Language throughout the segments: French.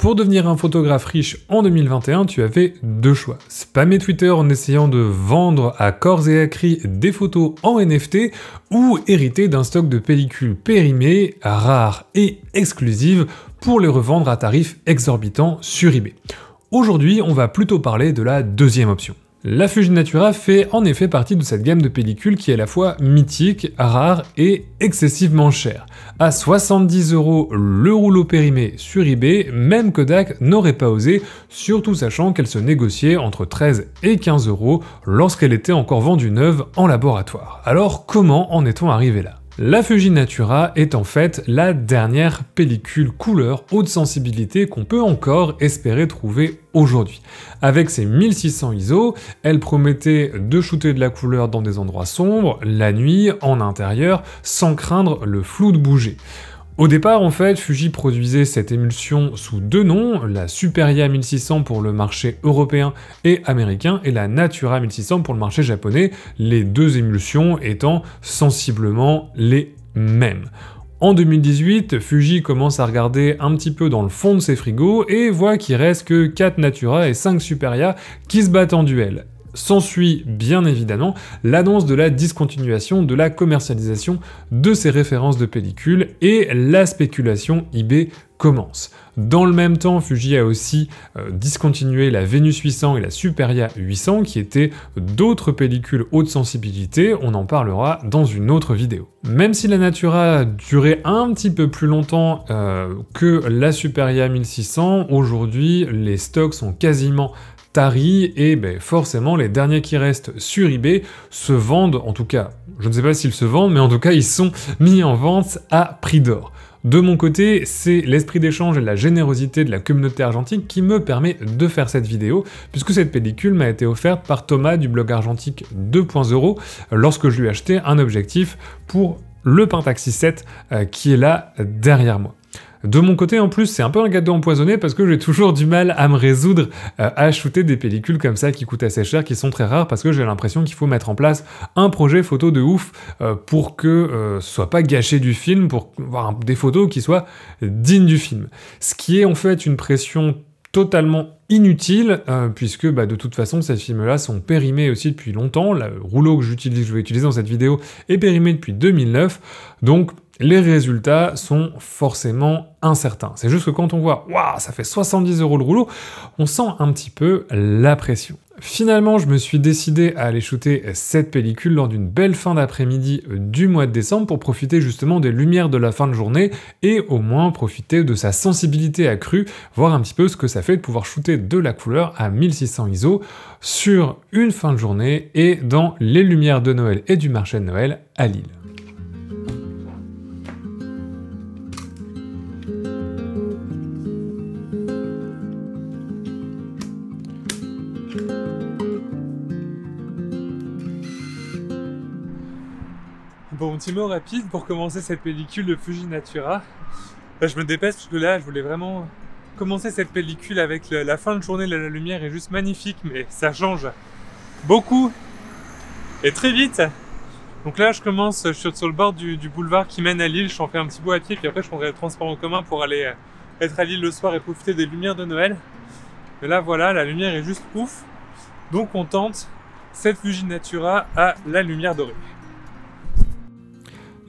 Pour devenir un photographe riche en 2021, tu avais deux choix. Spammer Twitter en essayant de vendre à corps et à cri des photos en NFT ou hériter d'un stock de pellicules périmées, rares et exclusives pour les revendre à tarifs exorbitants sur eBay. Aujourd'hui, on va plutôt parler de la deuxième option. La Fuji Natura fait en effet partie de cette gamme de pellicules qui est à la fois mythique, rare et excessivement chère. À 70 € le rouleau périmé sur eBay, même Kodak n'aurait pas osé, surtout sachant qu'elle se négociait entre 13 et 15 € lorsqu'elle était encore vendue neuve en laboratoire. Alors comment en est-on arrivé là ? La Fuji Natura est en fait la dernière pellicule couleur haute sensibilité qu'on peut encore espérer trouver aujourd'hui. Avec ses 1600 ISO, elle promettait de shooter de la couleur dans des endroits sombres, la nuit, en intérieur, sans craindre le flou de bouger. Au départ, en fait, Fuji produisait cette émulsion sous deux noms, la Superia 1600 pour le marché européen et américain, et la Natura 1600 pour le marché japonais, les deux émulsions étant sensiblement les mêmes. En 2018, Fuji commence à regarder un petit peu dans le fond de ses frigos et voit qu'il reste que 4 Natura et 5 Superia qui se battent en duel. S'ensuit bien évidemment l'annonce de la discontinuation de la commercialisation de ces références de pellicules et la spéculation eBay commence. Dans le même temps, Fuji a aussi discontinué la Venus 800 et la Superia 800 qui étaient d'autres pellicules haute sensibilité, on en parlera dans une autre vidéo. Même si la Natura durait un petit peu plus longtemps que la Superia 1600, aujourd'hui les stocks sont quasiment taris et forcément les derniers qui restent sur eBay se vendent, en tout cas, je ne sais pas s'ils se vendent, mais en tout cas ils sont mis en vente à prix d'or. De mon côté, c'est l'esprit d'échange et la générosité de la communauté argentique qui me permet de faire cette vidéo, puisque cette pellicule m'a été offerte par Thomas du blog Argentique 2.0 lorsque je lui ai acheté un objectif pour le Pentax 7 qui est là derrière moi. De mon côté, en plus, c'est un peu un gâteau empoisonné parce que j'ai toujours du mal à me résoudre à shooter des pellicules comme ça qui coûtent assez cher, qui sont très rares, parce que j'ai l'impression qu'il faut mettre en place un projet photo de ouf pour que ce soit pas gâché du film, pour avoir des photos qui soient dignes du film. Ce qui est en fait une pression totalement inutile, puisque de toute façon ces films-là sont périmés aussi depuis longtemps. Le rouleau que je vais utiliser dans cette vidéo est périmé depuis 2009, donc les résultats sont forcément incertains. C'est juste que quand on voit « Waouh, ça fait 70 € le rouleau », on sent un petit peu la pression. Finalement, je me suis décidé à aller shooter cette pellicule lors d'une belle fin d'après-midi du mois de décembre pour profiter justement des lumières de la fin de journée et au moins profiter de sa sensibilité accrue, voir un petit peu ce que ça fait de pouvoir shooter de la couleur à 1600 ISO sur une fin de journée et dans les lumières de Noël et du marché de Noël à Lille. Bon, petit mot rapide pour commencer cette pellicule de Fuji Natura. Je me dépêche parce que là, je voulais vraiment commencer cette pellicule avec la fin de journée. La lumière est juste magnifique, mais ça change beaucoup et très vite. Donc là, je suis sur le bord du boulevard qui mène à Lille. Je t'en fais un petit bout à pied, puis après, je prendrai le transport en commun pour aller être à Lille le soir et profiter des lumières de Noël. Mais là, voilà, la lumière est juste ouf. Donc, on tente cette Fuji Natura à la lumière dorée.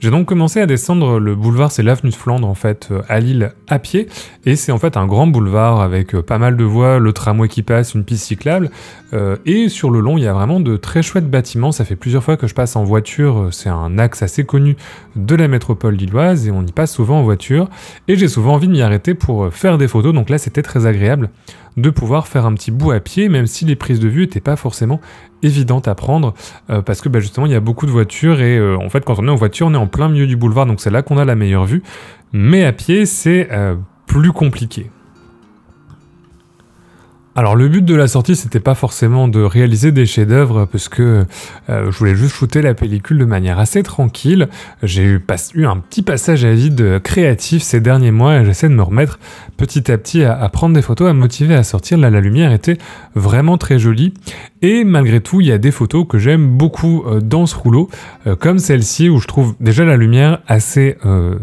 J'ai donc commencé à descendre le boulevard, c'est l'avenue de Flandre en fait, à Lille à pied, et c'est en fait un grand boulevard avec pas mal de voies, le tramway qui passe, une piste cyclable, et sur le long il y a vraiment de très chouettes bâtiments, ça fait plusieurs fois que je passe en voiture, c'est un axe assez connu de la métropole lilloise, et on y passe souvent en voiture, et j'ai souvent envie de m'y arrêter pour faire des photos, donc là c'était très agréable de pouvoir faire un petit bout à pied, même si les prises de vue n'étaient pas forcément évidentes à prendre, parce que justement il y a beaucoup de voitures, et en fait quand on est en voiture on est en plein milieu du boulevard, donc c'est là qu'on a la meilleure vue, mais à pied c'est plus compliqué. Alors le but de la sortie c'était pas forcément de réaliser des chefs-d'œuvre parce que je voulais juste shooter la pellicule de manière assez tranquille. J'ai eu un petit passage à vide créatif ces derniers mois et j'essaie de me remettre petit à petit à prendre des photos, à me motiver à sortir. Là la lumière était vraiment très jolie Et malgré tout, il y a des photos que j'aime beaucoup dans ce rouleau, comme celle-ci où je trouve déjà la lumière assez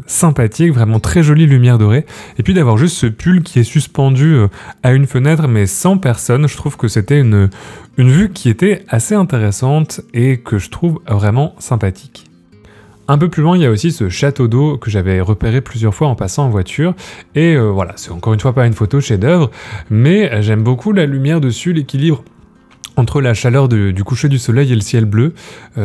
sympathique, vraiment très jolie lumière dorée. Et puis d'avoir juste ce pull qui est suspendu à une fenêtre mais sans personne, je trouve que c'était une vue qui était assez intéressante et que je trouve vraiment sympathique. Un peu plus loin, il y a aussi ce château d'eau que j'avais repéré plusieurs fois en passant en voiture. Et voilà, c'est encore une fois pas une photo chef-d'œuvre, mais j'aime beaucoup la lumière dessus, l'équilibre entre la chaleur du coucher du soleil et le ciel bleu.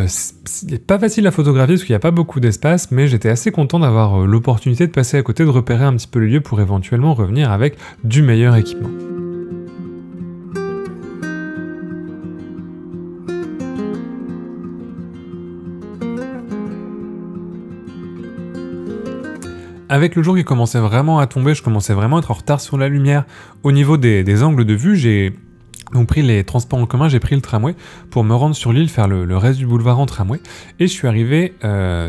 C'est pas facile à photographier parce qu'il n'y a pas beaucoup d'espace, mais j'étais assez content d'avoir l'opportunité de passer à côté, de repérer un petit peu le lieu pour éventuellement revenir avec du meilleur équipement. Avec le jour qui commençait vraiment à tomber, je commençais vraiment à être en retard sur la lumière. Au niveau des angles de vue, j'ai donc pris les transports en commun, j'ai pris le tramway pour me rendre sur l'île, faire le reste du boulevard en tramway. Et je suis arrivé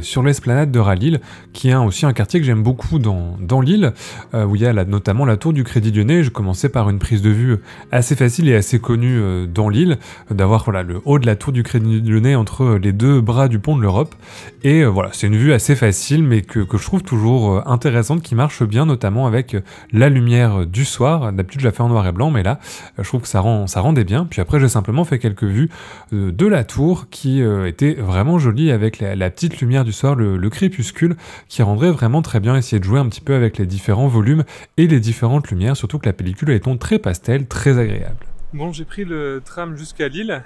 sur l'esplanade de Ralil, qui est aussi un quartier que j'aime beaucoup dans l'île, où il y a notamment la tour du Crédit Lyonnais. Je commençais par une prise de vue assez facile et assez connue dans l'île, d'avoir voilà, le haut de la tour du Crédit Lyonnais entre les deux bras du pont de l'Europe. Et voilà, c'est une vue assez facile, mais que je trouve toujours intéressante, qui marche bien, notamment avec la lumière du soir. D'habitude, je la fais en noir et blanc, mais là, je trouve que ça rendait bien. Puis après, j'ai simplement fait quelques vues de la tour qui était vraiment jolie avec la petite lumière du soir, le crépuscule, qui rendrait vraiment très bien, essayer de jouer un petit peu avec les différents volumes et les différentes lumières, surtout que la pellicule a un ton très pastel, très agréable. Bon, j'ai pris le tram jusqu'à Lille.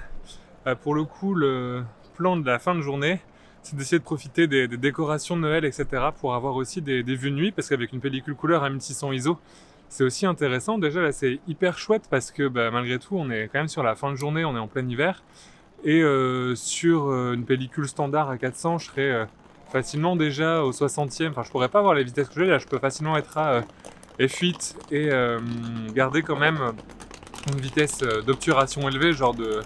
Pour le coup, le plan de la fin de journée, c'est d'essayer de profiter des décorations de Noël, etc. pour avoir aussi des vues de nuit, parce qu'avec une pellicule couleur à 1600 ISO, c'est aussi intéressant. Déjà là c'est hyper chouette parce que malgré tout on est quand même sur la fin de journée, on est en plein hiver. Et sur une pellicule standard à 400, je serais facilement déjà au 60e. Enfin je pourrais pas avoir les vitesses que j'ai là, je peux facilement être à f8 et garder quand même une vitesse d'obturation élevée, genre de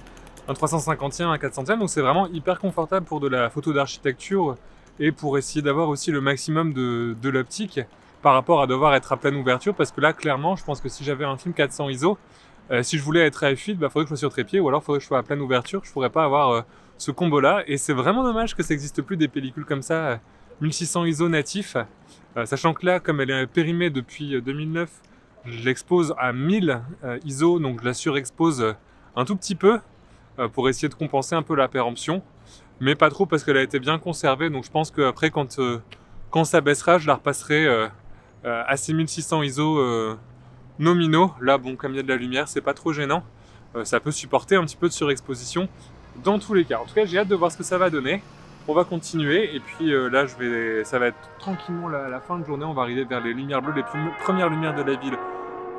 un 350e, un 400e. Donc c'est vraiment hyper confortable pour de la photo d'architecture et pour essayer d'avoir aussi le maximum de l'optique par rapport à devoir être à pleine ouverture, parce que là clairement je pense que si j'avais un film 400 ISO, si je voulais être à f8, faudrait que je sois sur trépied ou alors faudrait que je sois à pleine ouverture. Je pourrais pas avoir ce combo là, et c'est vraiment dommage que ça n'existe plus des pellicules comme ça 1600 ISO natif, sachant que là comme elle est périmée depuis 2009, je l'expose à 1000 ISO, donc je la surexpose un tout petit peu pour essayer de compenser un peu la péremption, mais pas trop parce qu'elle a été bien conservée. Donc je pense qu'après quand ça baissera, je la repasserai à 6600 ISO nominaux. Là bon, comme il y a de la lumière, c'est pas trop gênant, ça peut supporter un petit peu de surexposition dans tous les cas. En tout cas j'ai hâte de voir ce que ça va donner. On va continuer et puis là ça va être tranquillement la fin de journée. On va arriver vers les lumières bleues, les premières lumières de la ville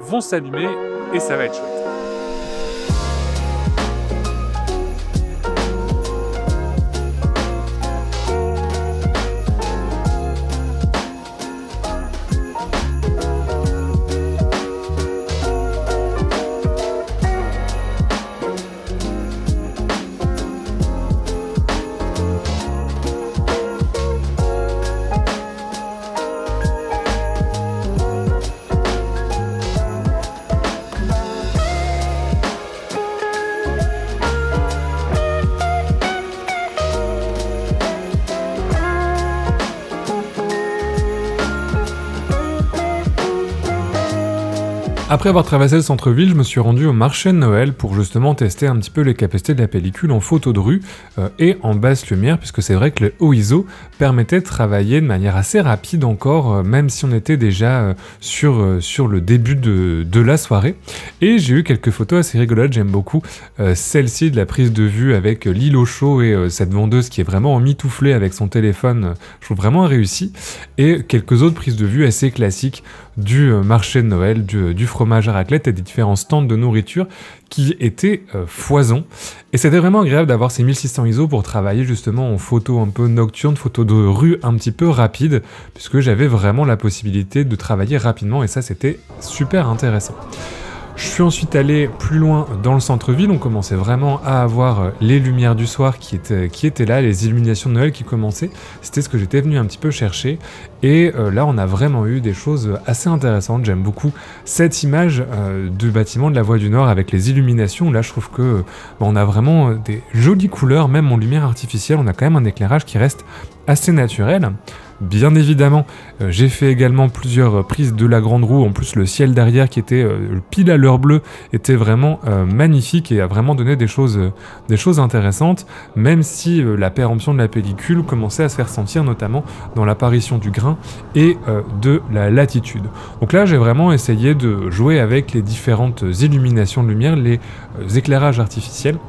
vont s'allumer et ça va être chouette. Après avoir traversé le centre-ville, je me suis rendu au marché de Noël pour justement tester un petit peu les capacités de la pellicule en photo de rue et en basse lumière, puisque c'est vrai que le haut ISO permettait de travailler de manière assez rapide encore, même si on était déjà sur le début de la soirée. Et j'ai eu quelques photos assez rigolotes, j'aime beaucoup celle-ci de la prise de vue avec l'île au chaud et cette vendeuse qui est vraiment emmitouflée avec son téléphone, je trouve vraiment réussi. Et quelques autres prises de vue assez classiques du marché de Noël, du fromage à raclette et des différents stands de nourriture qui étaient foison. Et c'était vraiment agréable d'avoir ces 1600 ISO pour travailler justement en photo un peu nocturne, photo de rue un petit peu rapide, puisque j'avais vraiment la possibilité de travailler rapidement et ça c'était super intéressant. Je suis ensuite allé plus loin dans le centre-ville, on commençait vraiment à avoir les lumières du soir qui étaient là, les illuminations de Noël qui commençaient, c'était ce que j'étais venu un petit peu chercher, et là on a vraiment eu des choses assez intéressantes. J'aime beaucoup cette image du bâtiment de la Voie du Nord avec les illuminations. Là je trouve que on a vraiment des jolies couleurs, même en lumière artificielle, on a quand même un éclairage qui reste assez naturel. Bien évidemment, j'ai fait également plusieurs prises de la grande roue, en plus le ciel derrière qui était pile à l'heure bleue était vraiment magnifique et a vraiment donné des choses intéressantes, même si la péremption de la pellicule commençait à se faire sentir notamment dans l'apparition du grain et de la latitude. Donc là j'ai vraiment essayé de jouer avec les différentes illuminations de lumière, les éclairages artificiels,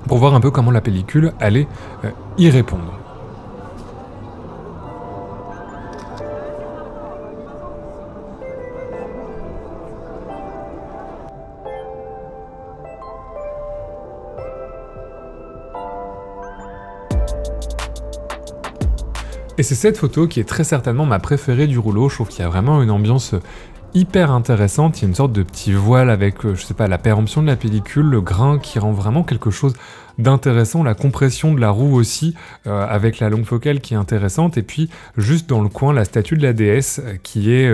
pour voir un peu comment la pellicule allait y répondre. Et c'est cette photo qui est très certainement ma préférée du rouleau. Je trouve qu'il y a vraiment une ambiance hyper intéressante. Il y a une sorte de petit voile avec, je sais pas, la péremption de la pellicule, le grain qui rend vraiment quelque chose d'intéressant, la compression de la roue aussi, avec la longue focale qui est intéressante, et puis juste dans le coin, la statue de la déesse qui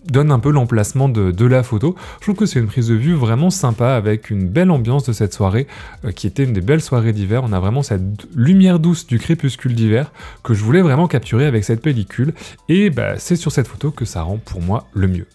donne un peu l'emplacement de la photo. Je trouve que c'est une prise de vue vraiment sympa avec une belle ambiance de cette soirée qui était une des belles soirées d'hiver. On a vraiment cette lumière douce du crépuscule d'hiver que je voulais vraiment capturer avec cette pellicule et c'est sur cette photo que ça rend pour moi le mieux.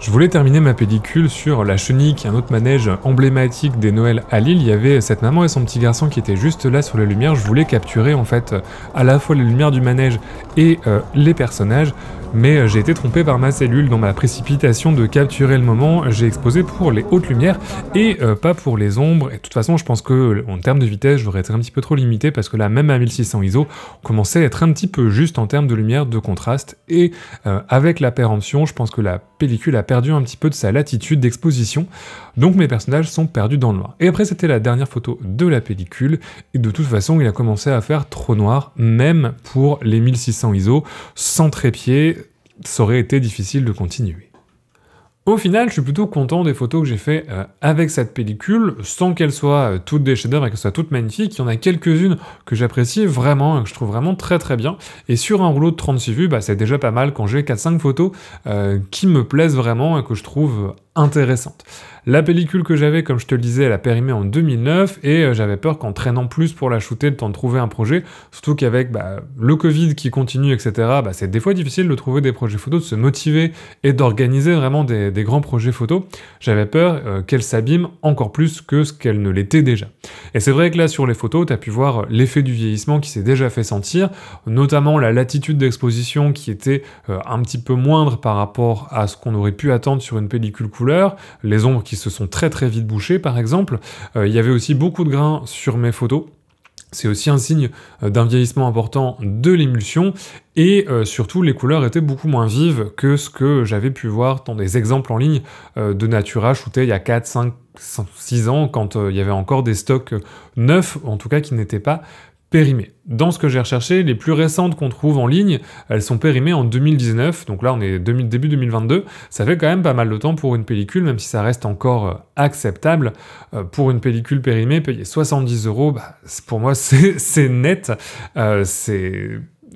Je voulais terminer ma pellicule sur la chenille, qui est un autre manège emblématique des Noëls à Lille. Il y avait cette maman et son petit garçon qui étaient juste là sur les lumières. Je voulais capturer en fait à la fois les lumières du manège et les personnages, mais j'ai été trompé par ma cellule dans ma précipitation de capturer le moment. J'ai exposé pour les hautes lumières et pas pour les ombres. Et de toute façon, je pense que en termes de vitesse, j'aurais été un petit peu trop limité parce que là, même à 1600 ISO, on commençait à être un petit peu juste en termes de lumière, de contraste. Et avec la péremption, je pense que la pellicule a perdu un petit peu de sa latitude d'exposition, donc mes personnages sont perdus dans le noir. Et après c'était la dernière photo de la pellicule, et de toute façon il a commencé à faire trop noir, même pour les 1600 ISO, sans trépied, ça aurait été difficile de continuer. Au final, je suis plutôt content des photos que j'ai fait avec cette pellicule, sans qu'elles soient toutes des chefs-d'œuvre et qu'elles soient toutes magnifiques. Il y en a quelques-unes que j'apprécie vraiment et que je trouve vraiment très très bien. Et sur un rouleau de 36 vues, c'est déjà pas mal quand j'ai 4-5 photos qui me plaisent vraiment et que je trouve intéressantes. La pellicule que j'avais, comme je te le disais, elle a périmé en 2009 et j'avais peur qu'en traînant plus pour la shooter, le temps de trouver un projet, surtout qu'avec le Covid qui continue, etc., c'est des fois difficile de trouver des projets photos, de se motiver et d'organiser vraiment des grands projets photos. J'avais peur qu'elle s'abîme encore plus que ce qu'elle ne l'était déjà. Et c'est vrai que là, sur les photos, tu as pu voir l'effet du vieillissement qui s'est déjà fait sentir, notamment la latitude d'exposition qui était un petit peu moindre par rapport à ce qu'on aurait pu attendre sur une pellicule couleur, les ombres qui se sont très très vite bouchées par exemple. Il y avait aussi beaucoup de grains sur mes photos. C'est aussi un signe d'un vieillissement important de l'émulsion, et surtout les couleurs étaient beaucoup moins vives que ce que j'avais pu voir dans des exemples en ligne de Natura shootés il y a 4, 5, 6 ans, quand il y avait encore des stocks neufs, en tout cas qui n'étaient pas périmées. Dans ce que j'ai recherché, les plus récentes qu'on trouve en ligne, elles sont périmées en 2019, donc là on est début 2022, ça fait quand même pas mal de temps pour une pellicule, même si ça reste encore acceptable. Pour une pellicule périmée, payer 70 €, pour moi c'est net,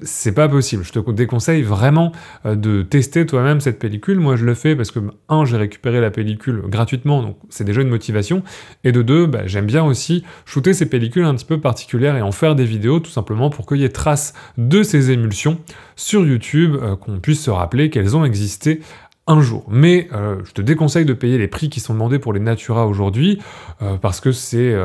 c'est pas possible. Je te déconseille vraiment de tester toi-même cette pellicule. Moi je le fais parce que, j'ai récupéré la pellicule gratuitement, donc c'est déjà une motivation, et de deux, j'aime bien aussi shooter ces pellicules un petit peu particulières et en faire des vidéos, tout simplement pour qu'il y ait trace de ces émulsions sur YouTube, qu'on puisse se rappeler qu'elles ont existé un jour. Mais je te déconseille de payer les prix qui sont demandés pour les Natura aujourd'hui, parce que c'est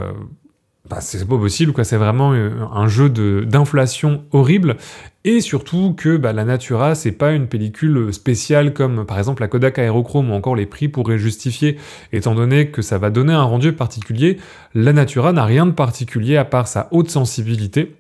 pas possible, quoi. C'est vraiment un jeu d'inflation horrible, et surtout que la Natura, c'est pas une pellicule spéciale comme par exemple la Kodak Aerochrome, ou encore les prix pourraient justifier, étant donné que ça va donner un rendu particulier. La Natura n'a rien de particulier à part sa haute sensibilité,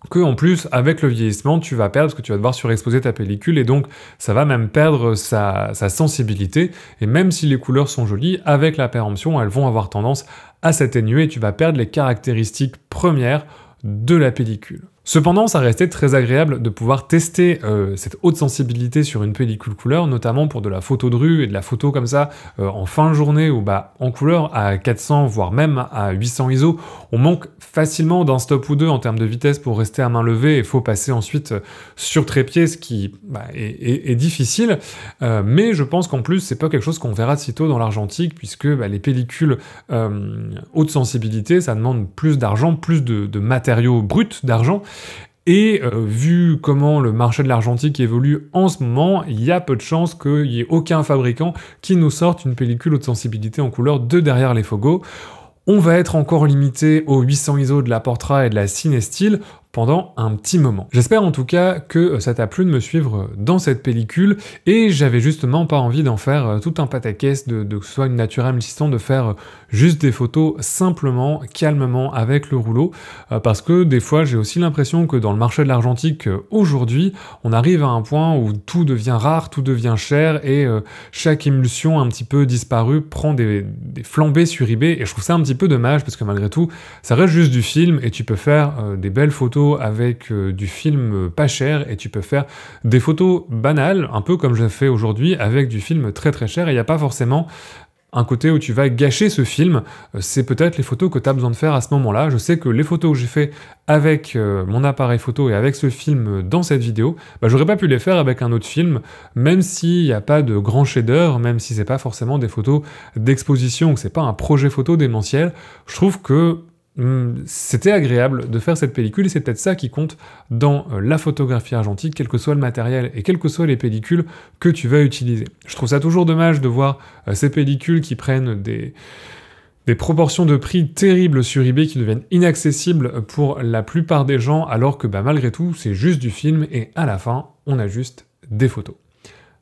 que en plus, avec le vieillissement, tu vas perdre, parce que tu vas devoir surexposer ta pellicule, et donc ça va même perdre sa sensibilité, et même si les couleurs sont jolies, avec la péremption, elles vont avoir tendance à s'atténuer, et tu vas perdre les caractéristiques premières de la pellicule. Cependant, ça restait très agréable de pouvoir tester cette haute sensibilité sur une pellicule couleur, notamment pour de la photo de rue et de la photo comme ça en fin de journée ou en couleur à 400 voire même à 800 ISO. On manque facilement d'un stop ou deux en termes de vitesse pour rester à main levée et il faut passer ensuite sur trépied, ce qui est difficile. Mais je pense qu'en plus, c'est pas quelque chose qu'on verra de sitôt dans l'argentique puisque les pellicules haute sensibilité, ça demande plus d'argent, plus de matériaux bruts d'argent. Et vu comment le marché de l'argentique évolue en ce moment, il y a peu de chances qu'il n'y ait aucun fabricant qui nous sorte une pellicule haute sensibilité en couleur de derrière les Fogo. On va être encore limité aux 800 ISO de la Portra et de la Cinestill pendant un petit moment. J'espère en tout cas que ça t'a plu de me suivre dans cette pellicule, et j'avais justement pas envie d'en faire tout un pataquès de que ce soit une Nature M600, de faire juste des photos simplement, calmement, avec le rouleau, parce que des fois j'ai aussi l'impression que dans le marché de l'argentique aujourd'hui, on arrive à un point où tout devient rare, tout devient cher, et chaque émulsion un petit peu disparue prend des flambées sur eBay, et je trouve ça un petit peu dommage, parce que malgré tout, ça reste juste du film, et tu peux faire des belles photos avec du film pas cher, et tu peux faire des photos banales, un peu comme je fais aujourd'hui, avec du film très très cher, et il n'y a pas forcément un côté où tu vas gâcher ce film. C'est peut-être les photos que tu as besoin de faire à ce moment-là. Je sais que les photos que j'ai fait avec mon appareil photo et avec ce film dans cette vidéo, j'aurais pas pu les faire avec un autre film, même s'il n'y a pas de grand chef-d'œuvre, même si c'est pas forcément des photos d'exposition, que c'est pas un projet photo démentiel. Je trouve que c'était agréable de faire cette pellicule, et c'est peut-être ça qui compte dans la photographie argentique, quel que soit le matériel et quelles que soient les pellicules que tu vas utiliser. Je trouve ça toujours dommage de voir ces pellicules qui prennent des proportions de prix terribles sur eBay, qui deviennent inaccessibles pour la plupart des gens, alors que malgré tout, c'est juste du film, et à la fin, on a juste des photos.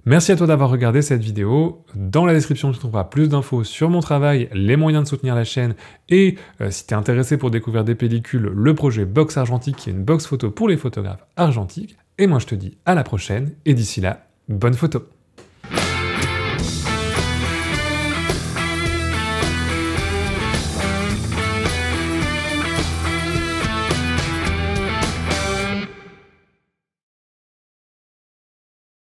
Merci à toi d'avoir regardé cette vidéo. Dans la description, tu trouveras plus d'infos sur mon travail, les moyens de soutenir la chaîne, et si tu es intéressé pour découvrir des pellicules, le projet Box Argentique, qui est une box photo pour les photographes argentiques. Et moi je te dis à la prochaine, et d'ici là, bonne photo!